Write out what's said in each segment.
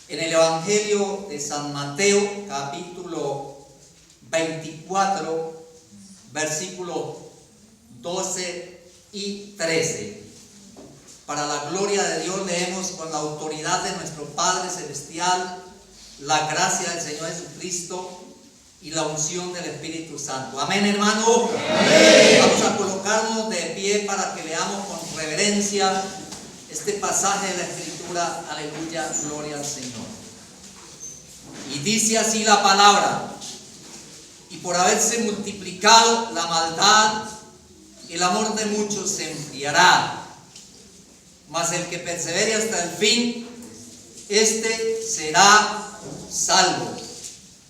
En el Evangelio de San Mateo, capítulo 24, versículos 12 y 13. Para la gloria de Dios leemos: con la autoridad de nuestro Padre Celestial, la gracia del Señor Jesucristo y la unción del Espíritu Santo. Amén, hermano. Amén. Vamos a colocarnos de pie para que leamos con reverencia este pasaje de la Escritura. Aleluya, gloria al Señor. Y dice así la palabra: y por haberse multiplicado la maldad, el amor de muchos se enfriará. Mas el que persevere hasta el fin, este será salvo.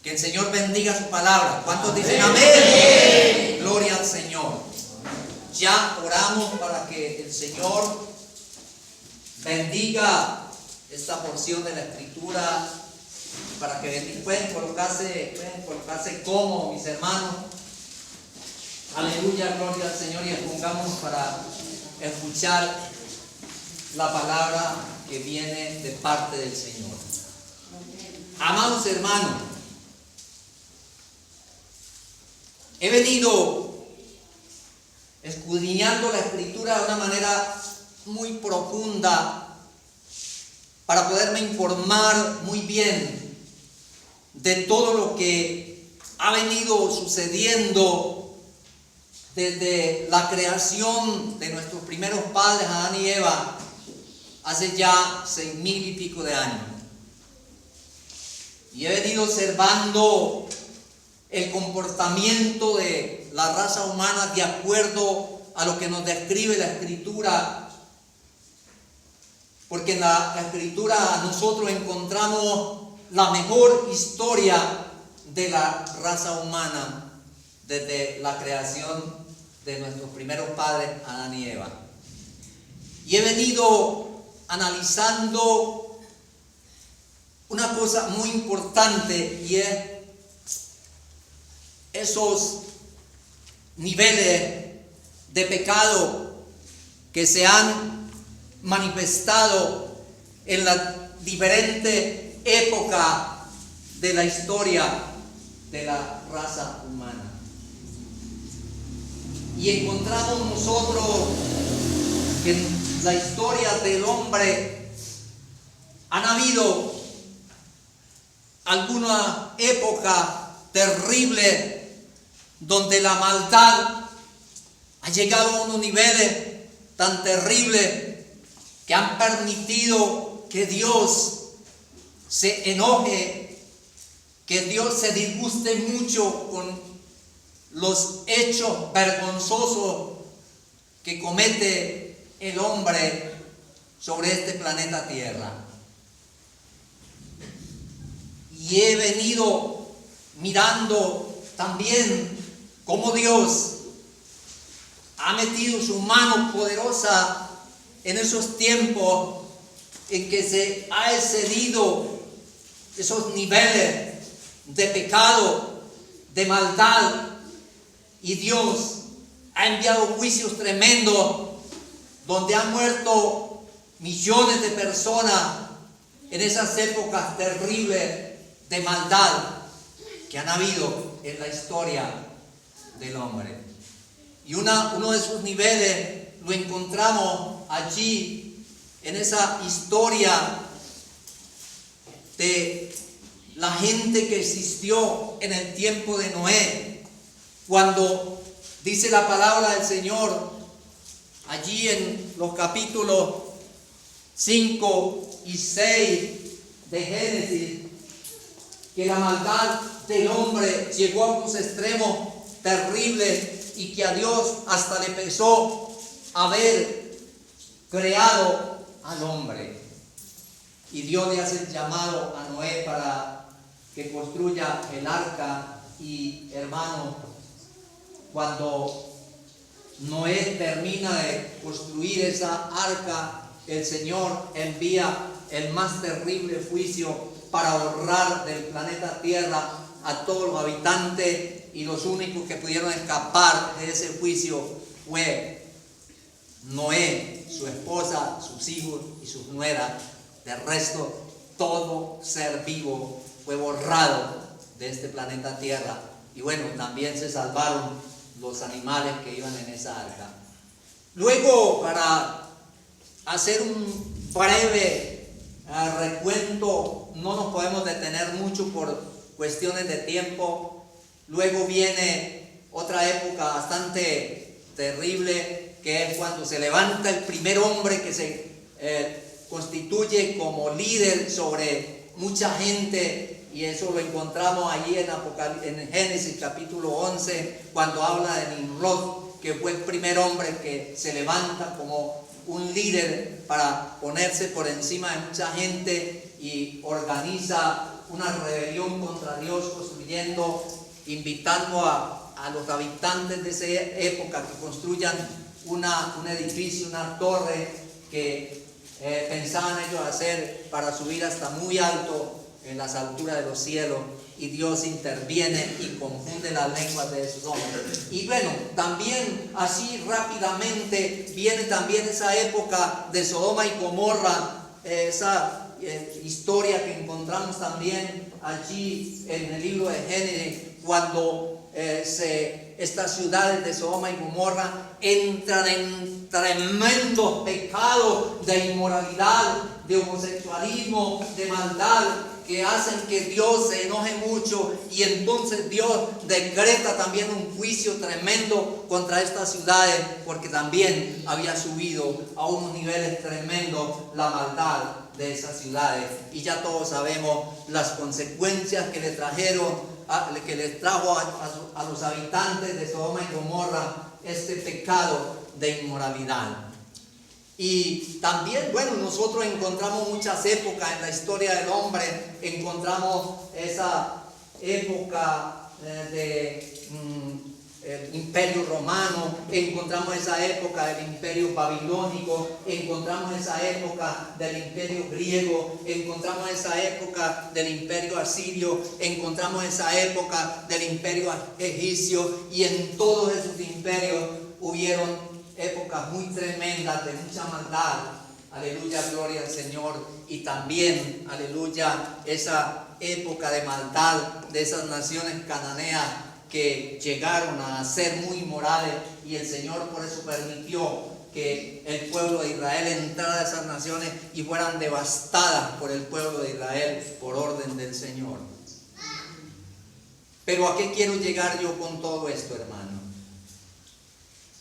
Que el Señor bendiga su palabra. ¿Cuántos dicen amén? Amén. Gloria al Señor. Ya oramos para que el Señor bendiga esta porción de la Escritura, para que pueden colocarse cómodos, mis hermanos. Aleluya, gloria al Señor, y pongamos para escuchar la palabra que viene de parte del Señor. Amados hermanos, he venido escudriñando la Escritura de una manera muy profunda para poderme informar muy bien de todo lo que ha venido sucediendo desde la creación de nuestros primeros padres, Adán y Eva, hace ya 6,000 y pico de años. Y he venido observando el comportamiento de la raza humana de acuerdo a lo que nos describe la Escritura, porque en la Escritura nosotros encontramos la mejor historia de la raza humana desde la creación de nuestros primeros padres, Adán y Eva. Y he venido analizando una cosa muy importante, y es esos niveles de pecado que se han manifestado en las diferentes épocas de la historia de la raza humana. Y encontramos nosotros que en la historia del hombre han habido alguna época terrible donde la maldad ha llegado a unos niveles tan terribles que han permitido que Dios se enoje, que Dios se disguste mucho con los hechos vergonzosos que comete el hombre sobre este planeta Tierra. Y he venido mirando también cómo Dios ha metido su mano poderosa en esos tiempos en que se ha excedido esos niveles de pecado, de maldad, y Dios ha enviado juicios tremendos donde han muerto millones de personas en esas épocas terribles de maldad que han habido en la historia del hombre. Y uno de esos niveles lo encontramos allí en esa historia de la gente que existió en el tiempo de Noé, cuando dice la palabra del Señor allí en los capítulos 5 y 6 de Génesis, que la maldad del hombre llegó a unos extremos terribles y que a Dios hasta le pesó haber creado al hombre. Y Dios le hace el llamado a Noé para que construya el arca. Y hermano, cuando Noé termina de construir esa arca, el Señor envía el más terrible juicio para borrar del planeta Tierra a todos los habitantes, y los únicos que pudieron escapar de ese juicio fue Noé, su esposa, sus hijos y sus nueras. De resto, todo ser vivo fue borrado de este planeta Tierra. Y bueno, también se salvaron los animales que iban en esa arca. Luego, para hacer un breve recuento, no nos podemos detener mucho por cuestiones de tiempo. Luego viene otra época bastante terrible, que es cuando se levanta el primer hombre que se constituye como líder sobre mucha gente. Y eso lo encontramos allí en Génesis capítulo 11, cuando habla de Nimrod, que fue el primer hombre que se levanta como un líder para ponerse por encima de mucha gente y organiza una rebelión contra Dios, construyendo, invitando a los habitantes de esa época que construyan un edificio, una torre que pensaban ellos hacer para subir hasta muy alto en las alturas de los cielos, y Dios interviene y confunde las lenguas de esos hombres. Y bueno, también así rápidamente viene también esa época de Sodoma y Gomorra, esa historia que encontramos también allí en el libro de Génesis, cuando estas ciudades de Sodoma y Gomorra entran en tremendo pecado de inmoralidad, de homosexualismo, de maldad, que hacen que Dios se enoje mucho, y entonces Dios decreta también un juicio tremendo contra estas ciudades, porque también había subido a unos niveles tremendos la maldad de esas ciudades. Y ya todos sabemos las consecuencias que le trajo a los habitantes de Sodoma y Gomorra este pecado de inmoralidad. Y también, bueno, nosotros encontramos muchas épocas en la historia del hombre. Encontramos esa época del Imperio Romano, encontramos esa época del Imperio Babilónico, encontramos esa época del Imperio Griego, encontramos esa época del Imperio Asirio, encontramos esa época del Imperio Egipcio, y en todos esos imperios hubieron épocas muy tremendas de mucha maldad. Aleluya, gloria al Señor. Y también, aleluya, esa época de maldad de esas naciones cananeas que llegaron a ser muy inmorales, y el Señor por eso permitió que el pueblo de Israel entrara a esas naciones y fueran devastadas por el pueblo de Israel por orden del Señor. Pero ¿a qué quiero llegar yo con todo esto, hermano?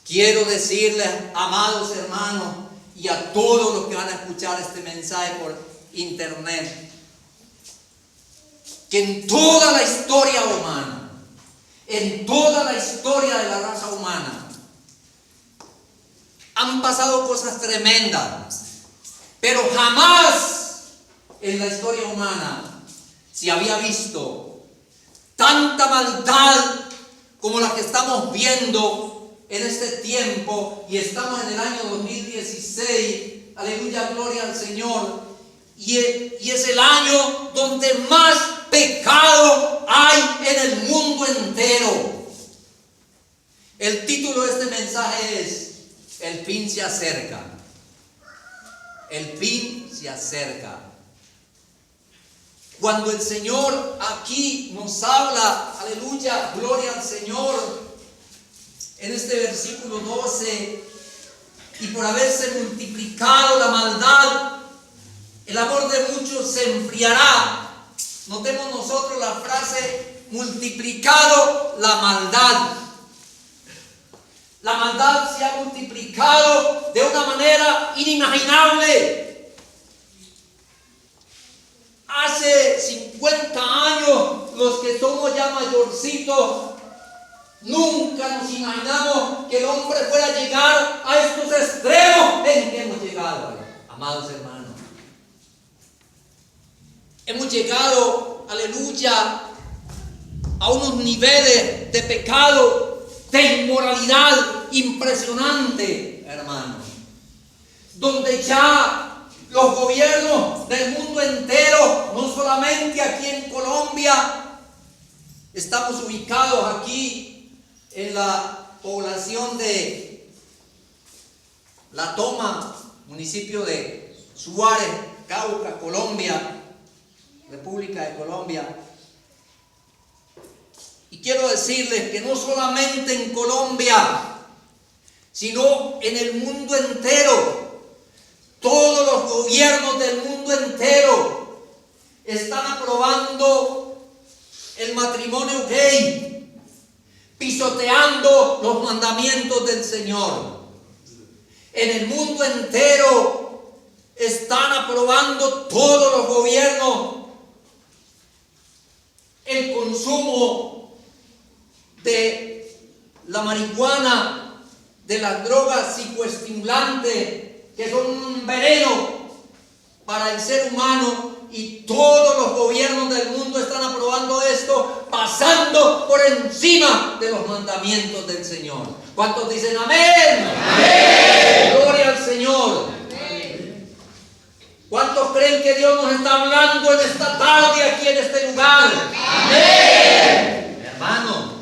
Quiero decirles, amados hermanos, y a todos los que van a escuchar este mensaje por internet, que en toda la historia humana, en toda la historia de la raza humana, han pasado cosas tremendas, pero jamás en la historia humana se había visto tanta maldad como la que estamos viendo en este tiempo. Y estamos en el año 2016, aleluya, gloria al Señor, y es el año donde más pecado hay en el mundo entero. El título de este mensaje es: el fin se acerca. El fin se acerca. Cuando el Señor aquí nos habla, aleluya, gloria al Señor, en este versículo 12, y por haberse multiplicado la maldad, el amor de muchos se enfriará. Notemos nosotros la frase: multiplicado la maldad. La maldad se ha multiplicado de una manera inimaginable. Hace 50 años, los que somos ya mayorcitos, nunca nos imaginamos que el hombre fuera a llegar a estos extremos en que hemos llegado, amados hermanos. Hemos llegado, aleluya, a unos niveles de pecado, de inmoralidad impresionante, hermanos, donde ya los gobiernos del mundo entero, no solamente aquí en Colombia, estamos ubicados aquí en la población de La Toma, municipio de Suárez, Cauca, Colombia. República de Colombia. Y quiero decirles que no solamente en Colombia, sino en el mundo entero, todos los gobiernos del mundo entero están aprobando el matrimonio gay, pisoteando los mandamientos del Señor. En el mundo entero están aprobando todos los gobiernos el consumo de la marihuana, de las drogas psicoestimulantes, que son un veneno para el ser humano, y todos los gobiernos del mundo están aprobando esto, pasando por encima de los mandamientos del Señor. ¿Cuántos dicen amén? ¡Amén! Gloria al Señor. Amén. ¿Cuántos creen que Dios nos está hablando en esta tarde aquí en este lugar? Amén. Hermanos,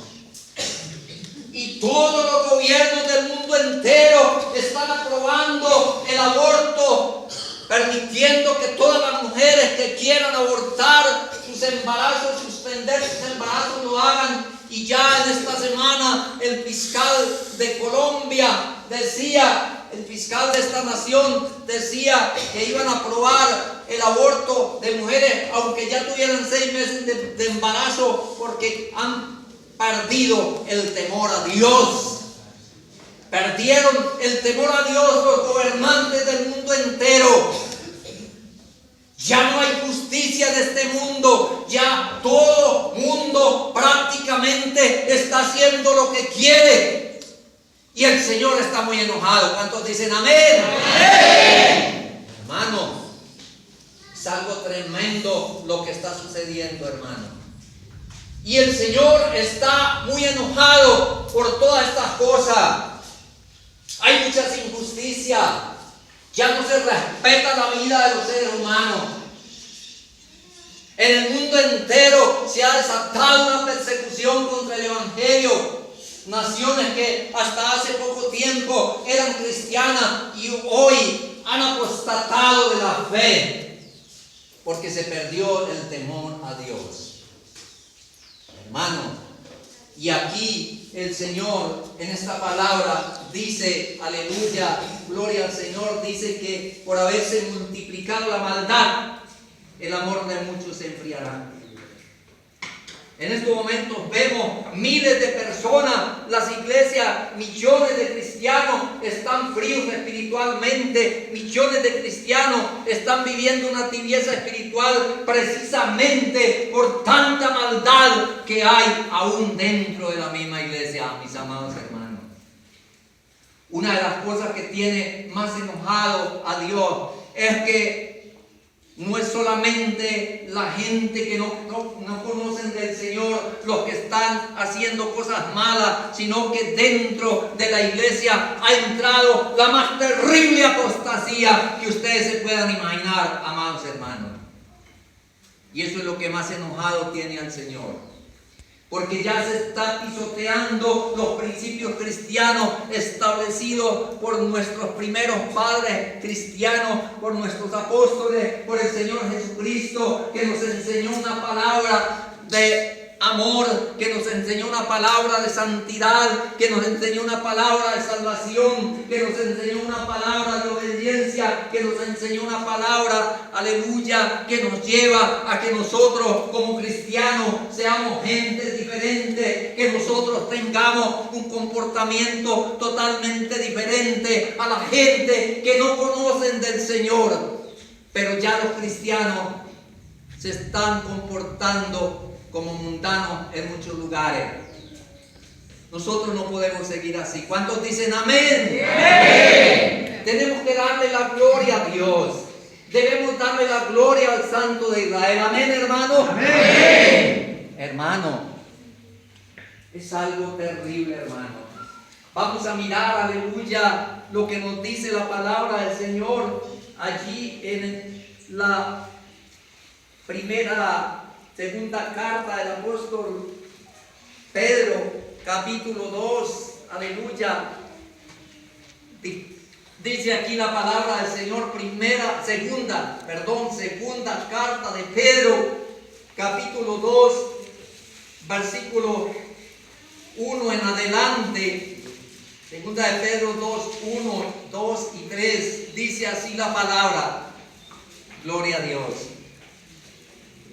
y todos los gobiernos del mundo entero están aprobando el aborto, permitiendo que todas las mujeres que quieran abortar sus embarazos, suspender sus embarazos, lo hagan. Y ya en esta semana el fiscal de Colombia decía, el fiscal de esta nación decía que iban a aprobar el aborto de mujeres aunque ya tuvieran 6 meses de embarazo, porque han perdido el temor a Dios. Perdieron el temor a Dios los gobernantes del mundo entero. Ya no hay justicia en este mundo. Ya todo mundo prácticamente está haciendo lo que quiere. Y el Señor está muy enojado. ¿Cuántos dicen amén? ¡Amén! Hermano, es algo tremendo lo que está sucediendo, hermano. Y el Señor está muy enojado por todas estas cosas. Hay muchas injusticias. Ya no se respeta la vida de los seres humanos. En el mundo entero se ha desatado una persecución contra el Evangelio. Naciones que hasta hace poco tiempo eran cristianas y hoy han apostatado de la fe porque se perdió el temor a Dios. Hermano, y aquí el Señor en esta palabra dice, aleluya, gloria al Señor, dice que por haberse multiplicado la maldad, el amor de muchos se enfriará. En estos momentos vemos miles de personas, las iglesias, millones de cristianos están fríos espiritualmente, millones de cristianos están viviendo una tibieza espiritual precisamente por tanta maldad que hay aún dentro de la misma iglesia, mis amados hermanos. Una de las cosas que tiene más enojado a Dios es que no es solamente la gente que no conocen del Señor los que están haciendo cosas malas, sino que dentro de la iglesia ha entrado la más terrible apostasía que ustedes se puedan imaginar, amados hermanos. Y eso es lo que más enojado tiene al Señor. Porque ya se está pisoteando los principios cristianos establecidos por nuestros primeros padres cristianos, por nuestros apóstoles, por el Señor Jesucristo, que nos enseñó una palabra de amor, que nos enseñó una palabra de santidad, que nos enseñó una palabra de salvación, que nos enseñó una palabra de obediencia, que nos enseñó una palabra, aleluya, que nos lleva a que nosotros como cristianos seamos gente diferente, que nosotros tengamos un comportamiento totalmente diferente a la gente que no conocen del Señor. Pero ya los cristianos se están comportando como mundanos en muchos lugares. Nosotros no podemos seguir así. ¿Cuántos dicen amén? ¡Amén! Tenemos que darle la gloria a Dios. Debemos darle la gloria al Santo de Israel. Amén, hermano. Amén. Hermano, es algo terrible, hermano. Vamos a mirar, aleluya, lo que nos dice la palabra del Señor allí en la segunda carta del apóstol Pedro, capítulo 2, aleluya. Dice aquí la palabra del Señor, segunda carta de Pedro, capítulo 2, versículo 1 en adelante, segunda de Pedro 2, 1, 2 y 3, dice así la palabra, gloria a Dios.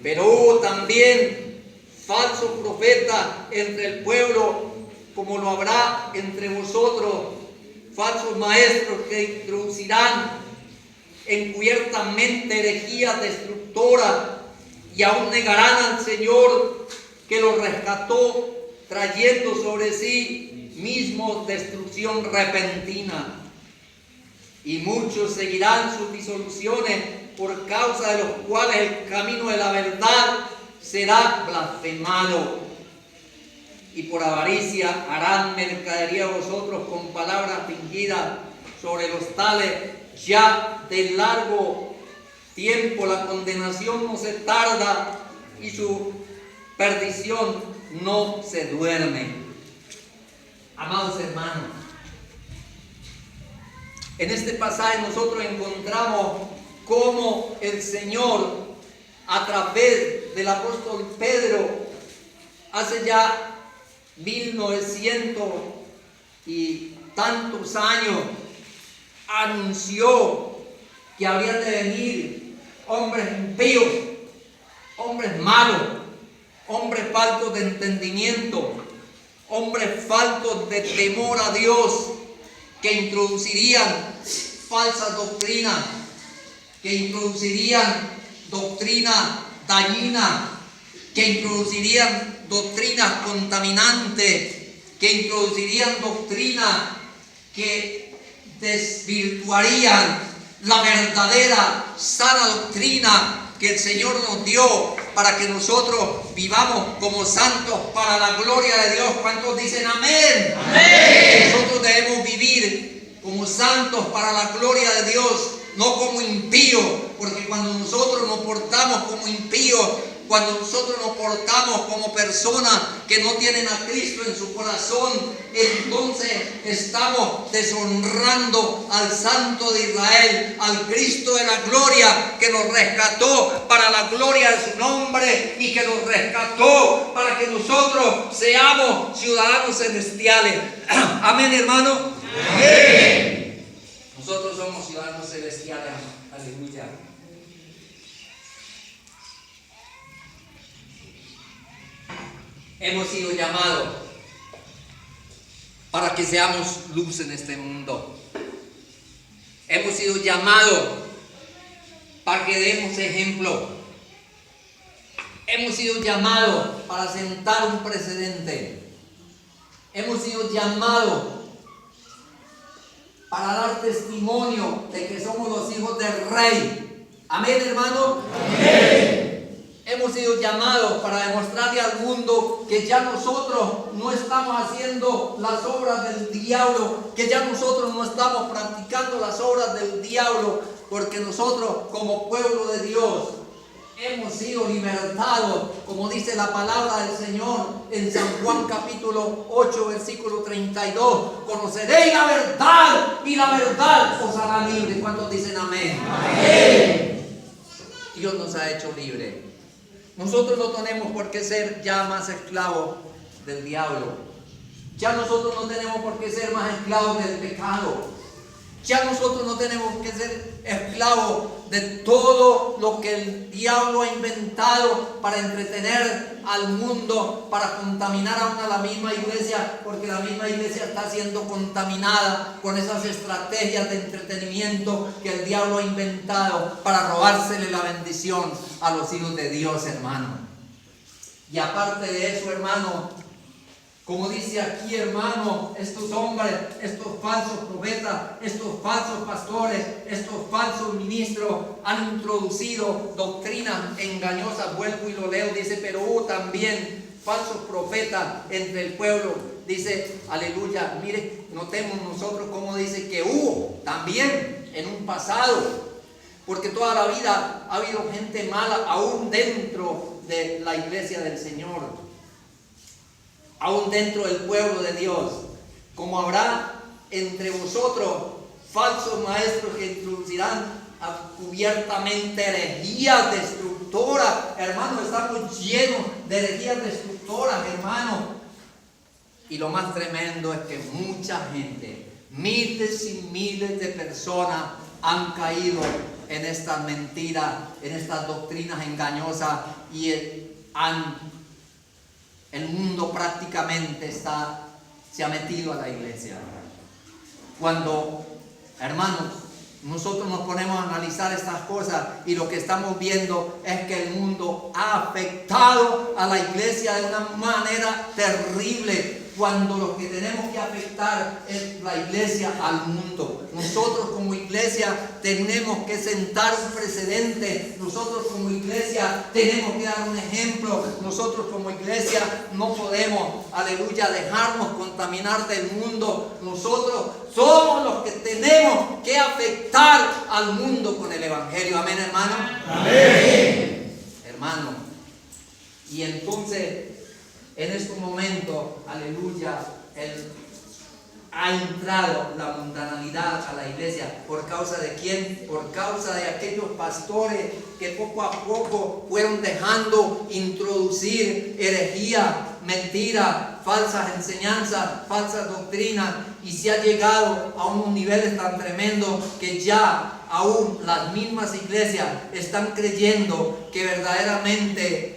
Pero también falso profeta entre el pueblo, como lo habrá entre vosotros, falsos maestros que introducirán encubiertamente herejías destructoras y aún negarán al Señor que los rescató, trayendo sobre sí mismo destrucción repentina. Y muchos seguirán sus disoluciones, por causa de los cuales el camino de la verdad será blasfemado. Y por avaricia harán mercadería a vosotros con palabras fingidas. Sobre los tales ya de largo tiempo la condenación no se tarda y su perdición no se duerme. Amados hermanos, en este pasaje nosotros encontramos cómo el Señor, a través del apóstol Pedro, hace ya 1900 y tantos años, anunció que habrían de venir hombres impíos, hombres malos, hombres faltos de entendimiento, hombres faltos de temor a Dios, que introducirían falsas doctrinas, que introducirían doctrina dañina, que introducirían doctrinas contaminantes, que introducirían doctrinas que desvirtuarían la verdadera sana doctrina que el Señor nos dio para que nosotros vivamos como santos para la gloria de Dios. ¿Cuántos dicen amén? Amén. Nosotros debemos vivir como santos para la gloria de Dios, no como impíos, porque cuando nosotros nos portamos como impíos, cuando nosotros nos portamos como personas que no tienen a Cristo en su corazón, entonces estamos deshonrando al Santo de Israel, al Cristo de la gloria, que nos rescató para la gloria de su nombre y que nos rescató para que nosotros seamos ciudadanos celestiales. Amén, hermano. Amén. Nosotros somos ciudadanos celestiales. Aleluya. Hemos sido llamados para que seamos luz en este mundo. Hemos sido llamados para que demos ejemplo. Hemos sido llamados para sentar un precedente. Hemos sido llamados para dar testimonio de que somos los hijos del Rey. Amén, hermano. Amén. Hemos sido llamados para demostrarle al mundo que ya nosotros no estamos haciendo las obras del diablo, que ya nosotros no estamos practicando las obras del diablo, porque nosotros como pueblo de Dios hemos sido libertados, como dice la palabra del Señor en San Juan capítulo 8 versículo 32. Conoceréis la verdad y la verdad os hará libres. ¿Cuántos dicen amén? Amén. Dios nos ha hecho libres. Nosotros no tenemos por qué ser ya más esclavos del diablo. Ya nosotros no tenemos por qué ser más esclavos del pecado. Ya nosotros no tenemos que ser esclavos de todo lo que el diablo ha inventado para entretener al mundo, para contaminar aún a la misma iglesia, porque la misma iglesia está siendo contaminada con esas estrategias de entretenimiento que el diablo ha inventado para robársele la bendición a los hijos de Dios, hermano. Y aparte de eso, hermano, como dice aquí, hermano, estos hombres, estos falsos profetas, estos falsos pastores, estos falsos ministros han introducido doctrinas engañosas. Vuelvo y lo leo, dice, pero hubo también falsos profetas entre el pueblo. Dice, aleluya, mire, notemos nosotros cómo dice que hubo también en un pasado, porque toda la vida ha habido gente mala aún dentro de la iglesia del Señor, aún dentro del pueblo de Dios, como habrá entre vosotros falsos maestros que introducirán cubiertamente herejías destructoras. Hermanos, estamos llenos de herejías destructoras, hermano. Y lo más tremendo es que mucha gente, miles y miles de personas han caído en estas mentiras, en estas doctrinas engañosas, y el mundo prácticamente se ha metido a la iglesia. Cuando, hermanos, nosotros nos ponemos a analizar estas cosas y lo que estamos viendo es que el mundo ha afectado a la iglesia de una manera terrible, cuando lo que tenemos que afectar es la iglesia al mundo. Nosotros como iglesia tenemos que sentar un precedente. Nosotros como iglesia tenemos que dar un ejemplo. Nosotros como iglesia no podemos, aleluya, dejarnos contaminar del mundo. Nosotros somos los que tenemos que afectar al mundo con el evangelio. Amén, hermano. Amén. Hermano. Y entonces, en este momento, aleluya, ha entrado la mundanalidad a la iglesia. ¿Por causa de quién? Por causa de aquellos pastores que poco a poco fueron dejando introducir herejía, mentira, falsas enseñanzas, falsas doctrinas, y se ha llegado a unos niveles tan tremendos que ya aún las mismas iglesias están creyendo que verdaderamente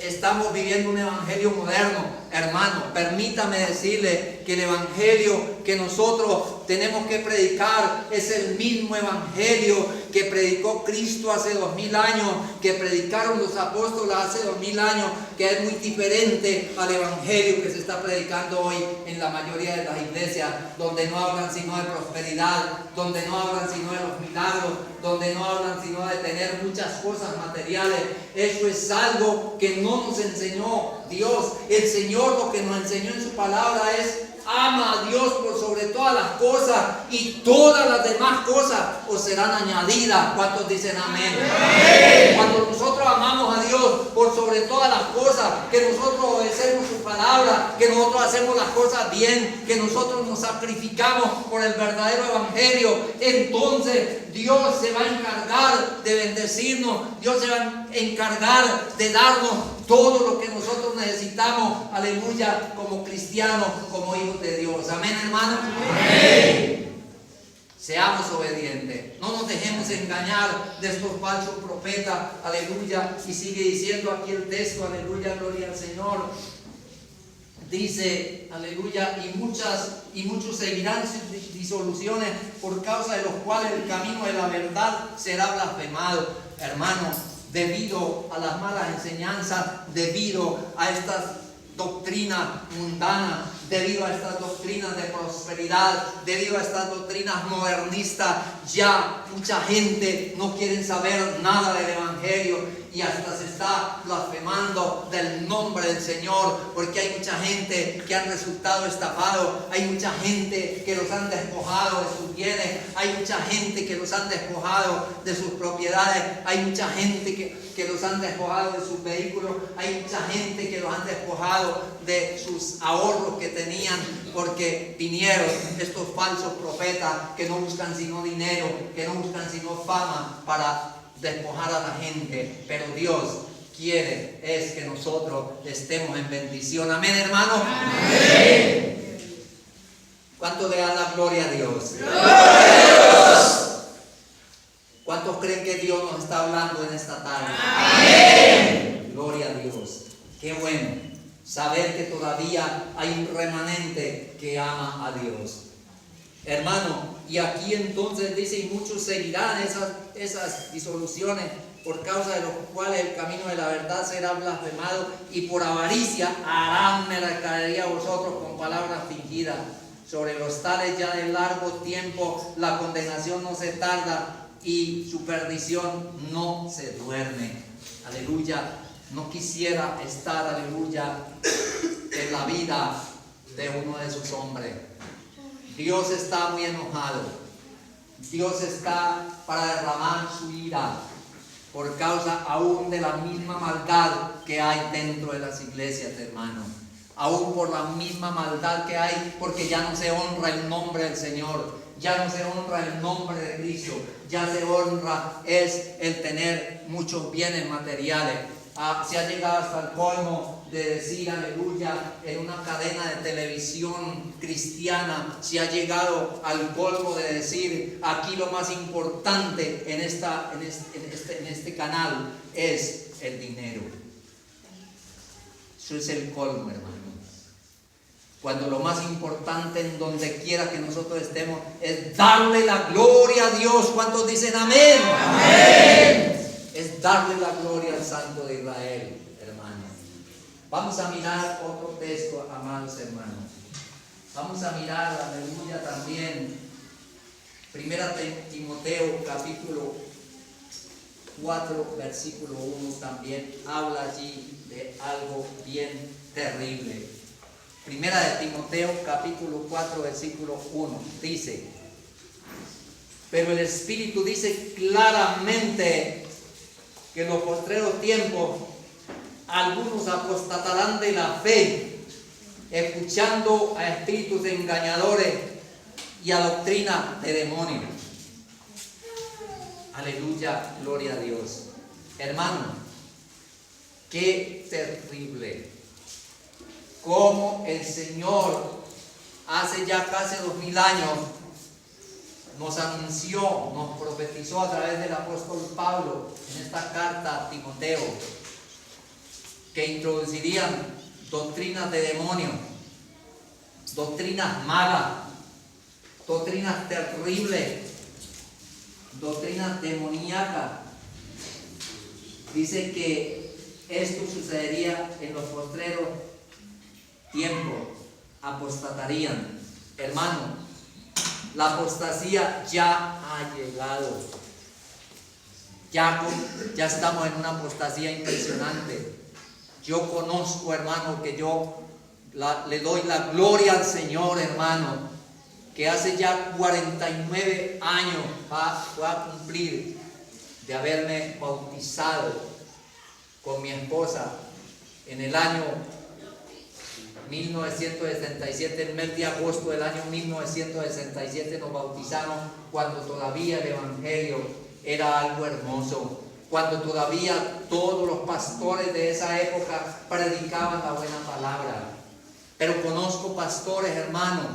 estamos viviendo un evangelio moderno. Hermano, permítame decirle que el evangelio que nosotros tenemos que predicar es el mismo evangelio que predicó Cristo hace 2000 años, que predicaron los apóstoles hace 2000 años, que es muy diferente al evangelio que se está predicando hoy en la mayoría de las iglesias, donde no hablan sino de prosperidad, donde no hablan sino de los milagros, donde no hablan sino de tener muchas cosas materiales. Eso es algo que no nos enseñó Dios. El Señor lo que nos enseñó en su palabra es: ama a Dios por sobre todas las cosas, y todas las demás cosas os serán añadidas. ¿Cuántos dicen amén? Amén. Cuando nosotros amamos a Dios por sobre todas las cosas, que nosotros obedecemos su palabra, que nosotros hacemos las cosas bien, que nosotros nos sacrificamos por el verdadero evangelio, entonces Dios se va a encargar de bendecirnos. Dios se va a encargar de darnos todo lo que nosotros necesitamos, aleluya, como cristianos, como hijos de Dios. Amén, hermano. Amén. Seamos obedientes, no nos dejemos engañar de estos falsos profetas, aleluya. Y sigue diciendo aquí el texto, aleluya, gloria al Señor. Dice, aleluya, y muchos seguirán sus disoluciones, por causa de los cuales el camino de la verdad será blasfemado. Hermano, debido a las malas enseñanzas, debido a estas doctrinas mundanas, debido a estas doctrinas de prosperidad, debido a estas doctrinas modernistas, ya mucha gente no quiere saber nada del evangelio, y hasta se está blasfemando del nombre del Señor, porque hay mucha gente que han resultado estafados, hay mucha gente que los han despojado de sus bienes, hay mucha gente que los han despojado de sus propiedades, hay mucha gente que los han despojado de sus vehículos, hay mucha gente que los han despojado de sus ahorros que tenían, porque vinieron estos falsos profetas que no buscan sino dinero, que no buscan sino fama para despojar a la gente. Pero Dios quiere es que nosotros estemos en bendición. Amén, hermano. Amén. ¿Cuánto le da la gloria a Dios? ¿Cuántos creen que Dios nos está hablando en esta tarde? Amén. Gloria a Dios. Qué bueno saber que todavía hay un remanente que ama a Dios. Hermano, y aquí entonces dice: y muchos seguirán esas disoluciones, por causa de los cuales el camino de la verdad será blasfemado, y por avaricia harán mercadería a vosotros con palabras fingidas. Sobre los tales ya de largo tiempo la condenación no se tarda, y su perdición no se duerme. Aleluya. No quisiera estar, aleluya, en la vida de uno de esos hombres. Dios está muy enojado. Dios está para derramar su ira por causa aún de la misma maldad que hay dentro de las iglesias, hermanos. Aún por la misma maldad que hay, porque ya no se honra el nombre del Señor, ya no se honra el nombre de Cristo, ya se honra es el tener muchos bienes materiales. se ha llegado hasta el colmo de decir aleluya en una cadena de televisión cristiana. Se ha llegado al colmo de decir aquí lo más importante en este canal es el dinero. Eso es el colmo, hermano. Cuando lo más importante en donde quiera que nosotros estemos es darle la gloria a Dios. ¿Cuántos dicen amén? Amén. Es darle la gloria al Santo de Israel, hermanos. Vamos a mirar otro texto, amados hermanos. Vamos a mirar, aleluya, también 1 Timoteo capítulo 4, versículo 1 también habla allí de algo bien terrible. 1 Timoteo capítulo 4, versículo 1 dice: pero el Espíritu dice claramente que en los postreros tiempos algunos apostatarán de la fe, escuchando a espíritus engañadores y a doctrina de demonios. Aleluya, gloria a Dios. Hermano, qué terrible cómo el Señor hace ya casi 2000 años nos anunció, nos profetizó a través del apóstol Pablo en esta carta a Timoteo que introducirían doctrinas de demonios, doctrinas malas, doctrinas terribles, doctrinas demoníacas. Dice que esto sucedería en los postreros tiempos, apostatarían. Hermano, la apostasía ya ha llegado. Ya estamos en una apostasía impresionante. Yo conozco, hermano, que le doy la gloria al Señor, hermano, que hace ya 49 años va a cumplir de haberme bautizado con mi esposa en el año 1967, el mes de agosto del año 1967 nos bautizaron, cuando todavía el evangelio era algo hermoso, cuando todavía todos los pastores de esa época predicaban la buena palabra. Pero conozco pastores, hermanos,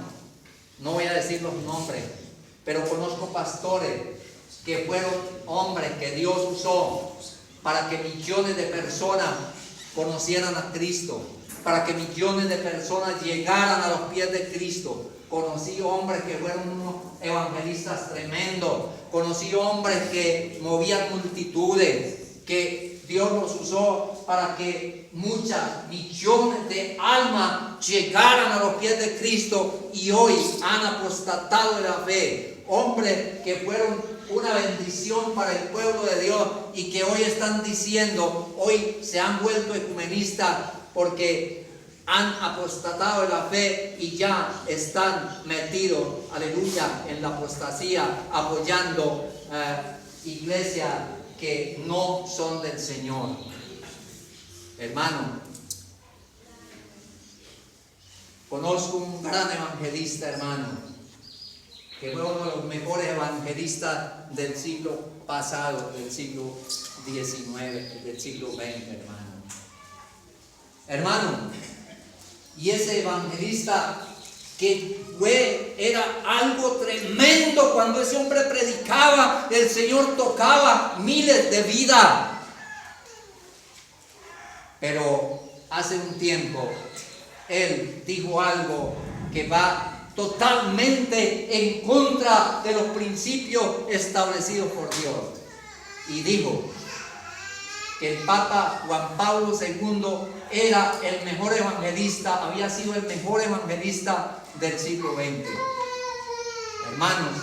no voy a decir los nombres, pero conozco pastores que fueron hombres que Dios usó para que millones de personas conocieran a Cristo, para que millones de personas llegaran a los pies de Cristo. Conocí hombres que fueron unos evangelistas tremendos. Conocí hombres que movían multitudes, que Dios los usó para que millones de almas llegaran a los pies de Cristo y hoy han apostatado de la fe. Hombres que fueron una bendición para el pueblo de Dios y que hoy están diciendo, hoy se han vuelto ecumenistas porque han apostatado de la fe y ya están metidos, aleluya, en la apostasía, apoyando iglesias que no son del Señor. Hermano, conozco un gran evangelista, hermano, que fue uno de los mejores evangelistas del siglo pasado, del siglo XIX, del siglo XX, hermano. Hermano, y ese evangelista era algo tremendo. Cuando ese hombre predicaba, el Señor tocaba miles de vidas. Pero hace un tiempo él dijo algo que va totalmente en contra de los principios establecidos por Dios. Y dijo que el Papa Juan Pablo II era el mejor evangelista, había sido el mejor evangelista del siglo XX. Hermanos,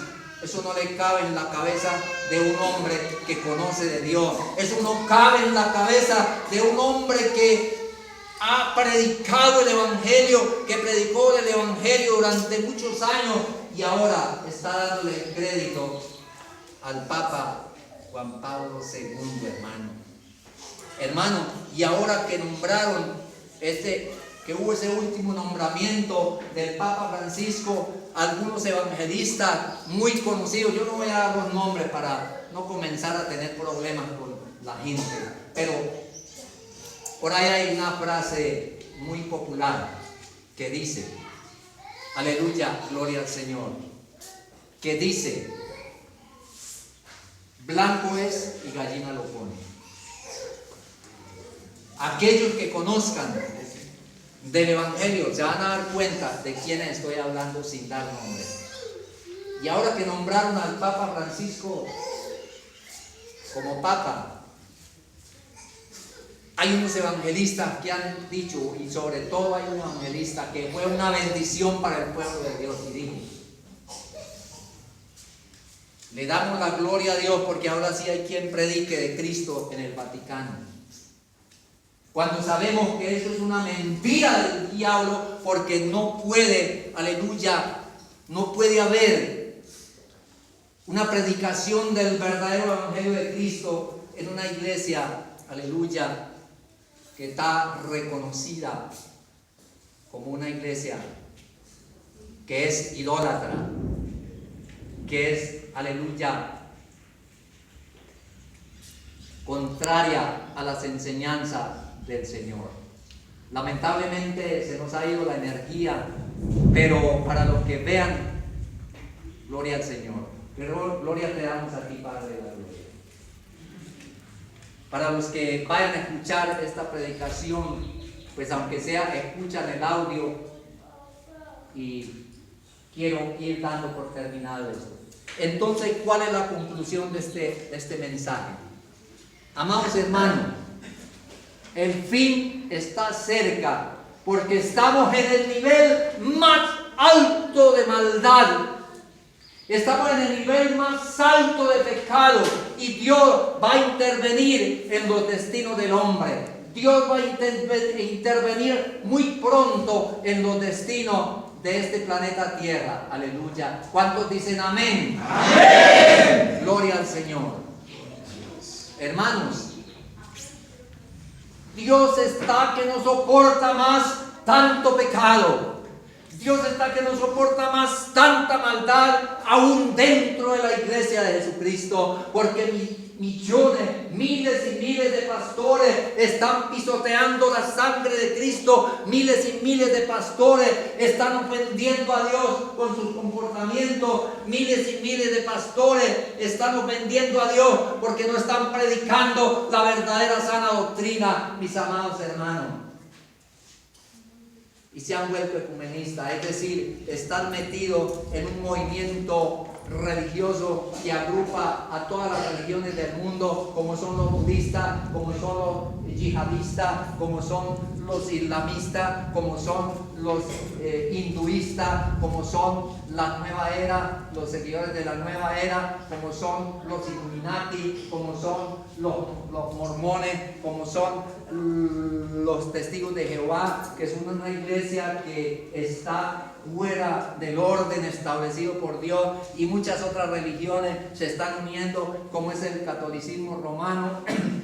eso no le cabe en la cabeza de un hombre que conoce de Dios. Eso no cabe en la cabeza de un hombre que ha predicado el evangelio, que predicó el evangelio durante muchos años y ahora está dándole crédito al Papa Juan Pablo II, hermano. Hermano, y ahora que nombraron que hubo ese último nombramiento del Papa Francisco, algunos evangelistas muy conocidos, yo no voy a dar los nombres para no comenzar a tener problemas con la gente, pero Por ahí hay una frase muy popular que dice, aleluya, gloria al Señor, que dice, blanco es y gallina lo pone. Aquellos que conozcan del Evangelio se van a dar cuenta de quiénes estoy hablando sin dar nombre. Y ahora que nombraron al Papa Francisco como Papa, hay unos evangelistas que han dicho, y sobre todo hay un evangelista que fue una bendición para el pueblo de Dios, y dijo, le damos la gloria a Dios porque ahora sí hay quien predique de Cristo en el Vaticano. Cuando sabemos que eso es una mentira del diablo, porque no puede, aleluya, no puede haber una predicación del verdadero evangelio de Cristo en una iglesia, aleluya, que está reconocida como una iglesia que es idólatra, que es, aleluya, contraria a las enseñanzas del Señor. Lamentablemente se nos ha ido la energía, pero para los que vean, gloria al Señor. Gloria te damos a ti, Padre de la gloria. Para los que vayan a escuchar esta predicación, pues aunque sea, escuchan el audio, y quiero ir dando por terminado esto. Entonces, ¿cuál es la conclusión de este mensaje? Amados hermanos, el fin está cerca, porque estamos en el nivel más alto de maldad. Estamos en el nivel más alto de pecado, y Dios va a intervenir en los destinos del hombre. Dios va a intervenir muy pronto en los destinos de este planeta Tierra. Aleluya. ¿Cuántos dicen amén? Amén. Gloria al Señor. Hermanos, Dios está que no soporta más tanto pecado. Dios está que no soporta más tanta maldad aún dentro de la iglesia de Jesucristo, porque millones, miles y miles de pastores están pisoteando la sangre de Cristo. Miles y miles de pastores están ofendiendo a Dios con sus comportamientos. Miles y miles de pastores están ofendiendo a Dios porque no están predicando la verdadera sana doctrina, mis amados hermanos. Y se han vuelto ecumenistas, es decir, están metidos en un movimiento religioso que agrupa a todas las religiones del mundo, como son los budistas, como son los yihadistas, como son los islamistas, como son los hinduistas, como son la nueva era, los seguidores de la nueva era, como son los Illuminati, como son los mormones, como son los testigos de Jehová, que son una iglesia que está fuera del orden establecido por Dios, y muchas otras religiones se están uniendo, como es el catolicismo romano,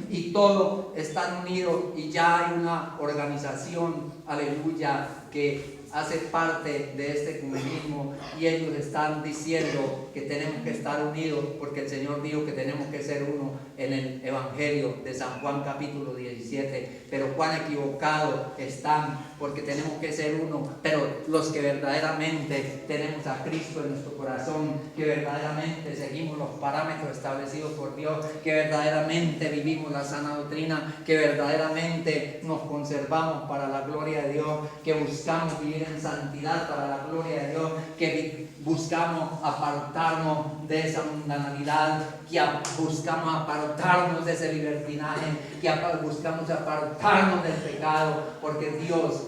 y todos están unidos, y ya hay una organización, aleluya, que hace parte de este ecumenismo, y ellos están diciendo que tenemos que estar unidos, porque el Señor dijo que tenemos que ser uno en el Evangelio de San Juan capítulo 17, pero cuán equivocados están, porque tenemos que ser uno, pero los que verdaderamente tenemos a Cristo en nuestro corazón, que verdaderamente seguimos los parámetros establecidos por Dios, que verdaderamente vivimos la sana doctrina, que verdaderamente nos conservamos para la gloria de Dios, que buscamos vivir en santidad para la gloria de Dios, que buscamos apartarnos de esa mundanalidad, que buscamos apartarnos de ese libertinaje, que buscamos apartarnos del pecado, porque Dios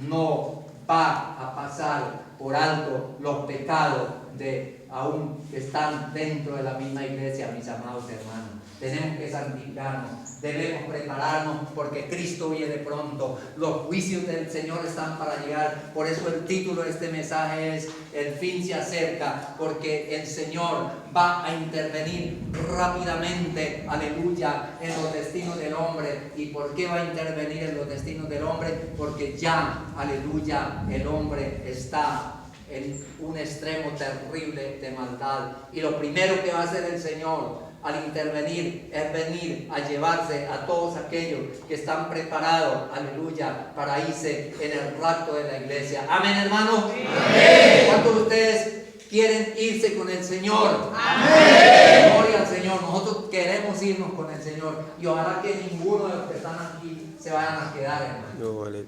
no va a pasar por alto los pecados de aún que están dentro de la misma iglesia, mis amados hermanos. Tenemos que santificarnos, debemos prepararnos, porque Cristo viene pronto. Los juicios del Señor están para llegar. Por eso el título de este mensaje es: el fin se acerca, porque el Señor va a intervenir rápidamente, aleluya, en los destinos del hombre. ¿Y por qué va a intervenir en los destinos del hombre? Porque ya, aleluya, el hombre está en un extremo terrible de maldad, y lo primero que va a hacer el Señor al intervenir, es venir a llevarse a todos aquellos que están preparados, aleluya, para irse en el rapto de la iglesia. Amén, hermanos. Amén. ¿Cuántos de ustedes quieren irse con el Señor? Amén. Gloria al Señor. Nosotros queremos irnos con el Señor. Y ojalá que ninguno de los que están aquí se vayan a quedar, hermano.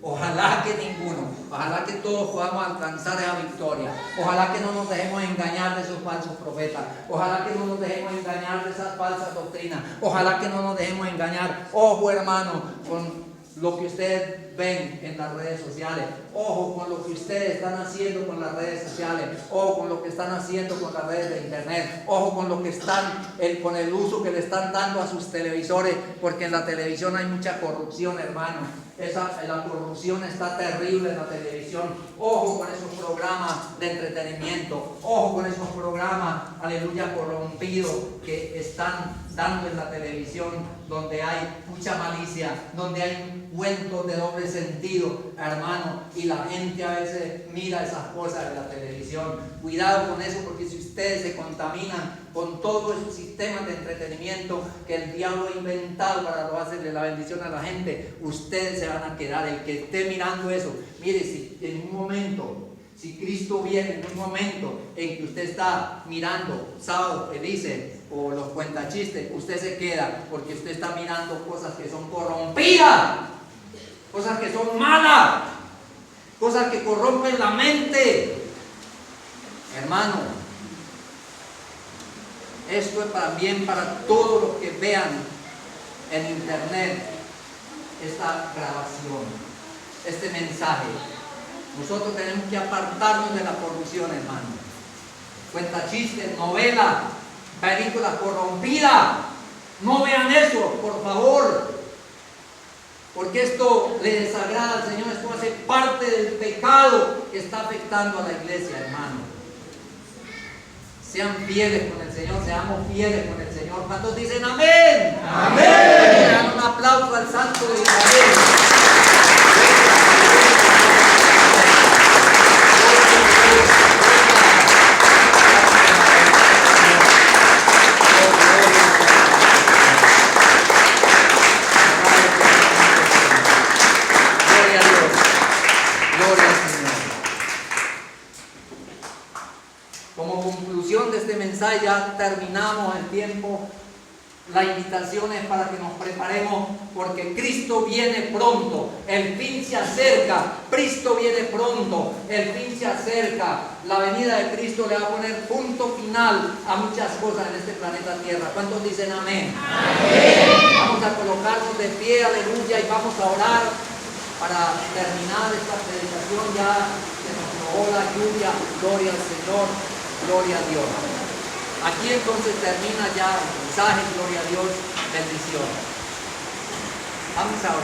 Ojalá que ninguno. Ojalá que todos podamos alcanzar esa victoria. Ojalá que no nos dejemos engañar de esos falsos profetas. Ojalá que no nos dejemos engañar de esas falsas doctrinas. Ojalá que no nos dejemos engañar. Ojo, hermano, con lo que ustedes ven en las redes sociales. Ojo con lo que ustedes están haciendo con las redes sociales. Ojo con lo que están haciendo con las redes de internet. Ojo con lo que están, con el uso que le están dando a sus televisores, porque en la televisión hay mucha corrupción, hermano. La corrupción está terrible en la televisión. Ojo con esos programas de entretenimiento. Ojo con esos programas, aleluya, corrompidos que están dando en la televisión, donde hay mucha malicia, donde hay cuentos de doble sentido, hermano, y la gente a veces mira esas cosas de la televisión. Cuidado con eso, porque si ustedes se contaminan con todos esos sistemas de entretenimiento que el diablo ha inventado para no hacerle la bendición a la gente, ustedes se van a quedar. El que esté mirando eso, mire, si en un momento, si Cristo viene en un momento en que usted está mirando Sábado Felices o los cuentachistes, usted se queda, porque usted está mirando cosas que son corrompidas, cosas que son malas, cosas que corrompen la mente. Hermano, esto es también para todos los que vean en internet esta grabación, este mensaje. Nosotros tenemos que apartarnos de la corrupción, hermano. Cuentachistes, novelas, películas corrompidas. No vean eso, por favor. Porque esto le desagrada al Señor. Esto hace parte del pecado que está afectando a la iglesia, hermano. Sean fieles con el Señor, seamos fieles con el Señor. ¿Cuántos dicen amén? Amén. Le dan un aplauso al Santo de Israel. Gloria a Dios. Gloria al Señor. Como conclusión de este mensaje, ya terminamos el tiempo. La invitación es para que nos preparemos, porque Cristo viene pronto, el fin se acerca. Cristo viene pronto, el fin se acerca. La venida de Cristo le va a poner punto final a muchas cosas en este planeta Tierra. ¿Cuántos dicen amén? Amén. Vamos a colocarnos de pie, aleluya, y vamos a orar para terminar esta predicación. Ya se nos robó la lluvia. Gloria al Señor, gloria a Dios. Aquí entonces termina ya el mensaje. Gloria a Dios, bendiciones. Vamos a orar.